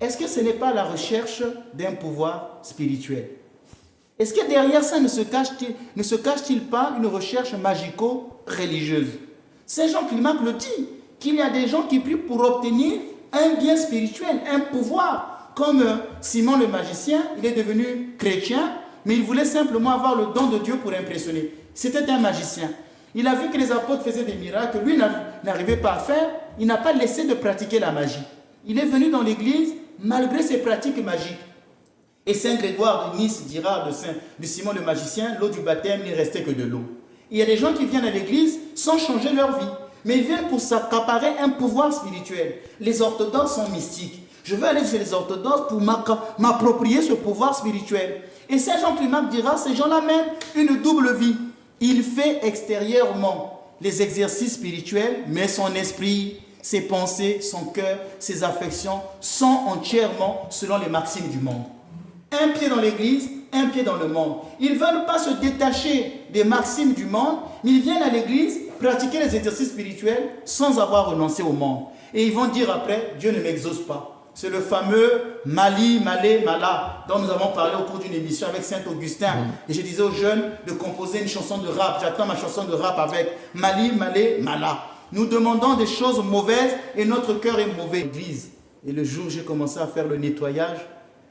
est-ce que ce n'est pas la recherche d'un pouvoir spirituel? Est-ce que derrière ça ne se cache-t-il pas une recherche magico-religieuse? Saint Jean Climac le dit, qu'il y a des gens qui prient pour obtenir un bien spirituel, un pouvoir. Comme Simon le magicien, il est devenu chrétien, mais il voulait simplement avoir le don de Dieu pour impressionner. C'était un magicien. Il a vu que les apôtres faisaient des miracles, lui n'arrivait pas à faire, il n'a pas laissé de pratiquer la magie. Il est venu dans l'église malgré ses pratiques magiques. Et Saint Grégoire de Nice dira de Simon le magicien, l'eau du baptême n'y restait que de l'eau. Il y a des gens qui viennent à l'église sans changer leur vie, mais ils viennent pour s'accaparer un pouvoir spirituel. Les orthodoxes sont mystiques. Je veux aller chez les orthodoxes pour m'approprier ce pouvoir spirituel. Et Saint Jean Climac dira, ces gens-là mènent une double vie. Il fait extérieurement les exercices spirituels, mais son esprit, ses pensées, son cœur, ses affections sont entièrement selon les maximes du monde. Un pied dans l'église, un pied dans le monde. Ils ne veulent pas se détacher des maximes du monde, mais ils viennent à l'église pratiquer les exercices spirituels sans avoir renoncé au monde. Et ils vont dire après, Dieu ne m'exauce pas. C'est le fameux Mali, Malé, Mala, dont nous avons parlé au cours d'une émission avec Saint-Augustin. Et je disais aux jeunes de composer une chanson de rap. J'attends ma chanson de rap avec Mali, Malé, Mala. Nous demandons des choses mauvaises et notre cœur est mauvais. L'église. Et le jour où j'ai commencé à faire le nettoyage,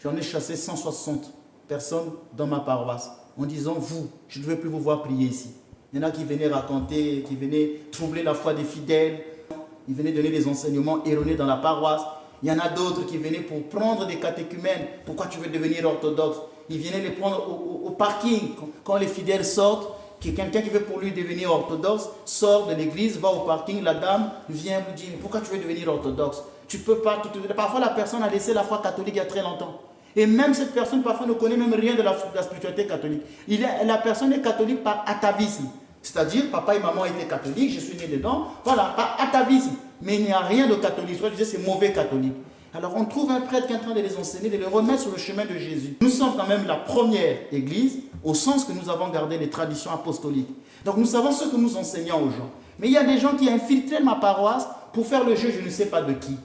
j'en ai chassé 160 personnes dans ma paroisse en disant, vous, je ne veux plus vous voir prier ici. Il y en a qui venaient raconter, qui venaient troubler la foi des fidèles. Ils venaient donner des enseignements erronés dans la paroisse. Il y en a d'autres qui venaient pour prendre des catéchumènes. Pourquoi tu veux devenir orthodoxe? Ils venaient les prendre au parking. Quand les fidèles sortent, quelqu'un qui veut pour lui devenir orthodoxe sort de l'église, va au parking, la dame vient lui dire, pourquoi tu veux devenir orthodoxe? Tu peux pas. Parfois la personne a laissé la foi catholique il y a très longtemps. Et même cette personne parfois ne connaît même rien de la spiritualité catholique. La personne est catholique par atavisme. C'est-à-dire, papa et maman étaient catholiques, je suis né dedans. Voilà, par atavisme. Mais il n'y a rien de catholique. Je disais, c'est mauvais catholique. Alors on trouve un prêtre qui est en train de les enseigner, de les remettre sur le chemin de Jésus. Nous sommes quand même la première église, au sens que nous avons gardé les traditions apostoliques. Donc nous savons ce que nous enseignons aux gens. Mais il y a des gens qui infiltrent ma paroisse pour faire le jeu, je ne sais pas de qui.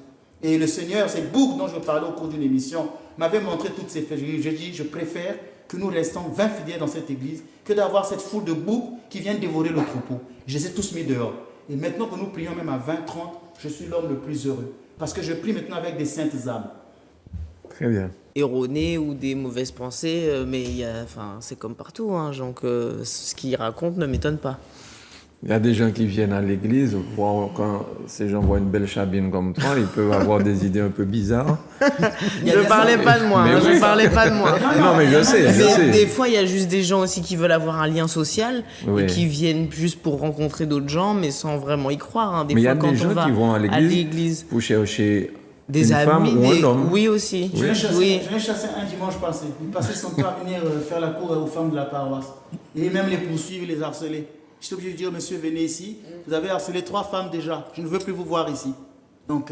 Et le Seigneur, c'est Bouc dont je parlais au cours d'une émission, m'avait montré toutes ces faits. J'ai dit, je préfère que nous restons 20 fidèles dans cette église que d'avoir cette foule de boucs qui viennent dévorer le troupeau. Je les ai tous mis dehors. Et maintenant que nous prions même à 20, 30, je suis l'homme le plus heureux. Parce que je prie maintenant avec des saintes âmes. Très bien. Erronées ou des mauvaises pensées, mais c'est comme partout. Hein, donc, ce qu'ils racontent ne m'étonne pas. Il y a des gens qui viennent à l'église, quand ces gens voient une belle chabine comme toi, ils peuvent avoir des idées un peu bizarres. Je parlais pas de moi, je parlais pas de moi. Non, mais je sais. Des fois, il y a juste des gens aussi qui veulent avoir un lien social et qui viennent juste pour rencontrer d'autres gens, mais sans vraiment y croire. Hein. Mais il y a des gens qui vont à l'église pour chercher des une femme ou un homme. Oui, aussi. Je l'ai chassé un dimanche passé. Il passait son temps à venir faire la cour aux femmes de la paroisse. Et même les poursuivre, les harceler. J'étais obligé de dire, monsieur, venez ici. Vous avez harcelé 3 femmes déjà. Je ne veux plus vous voir ici. Donc,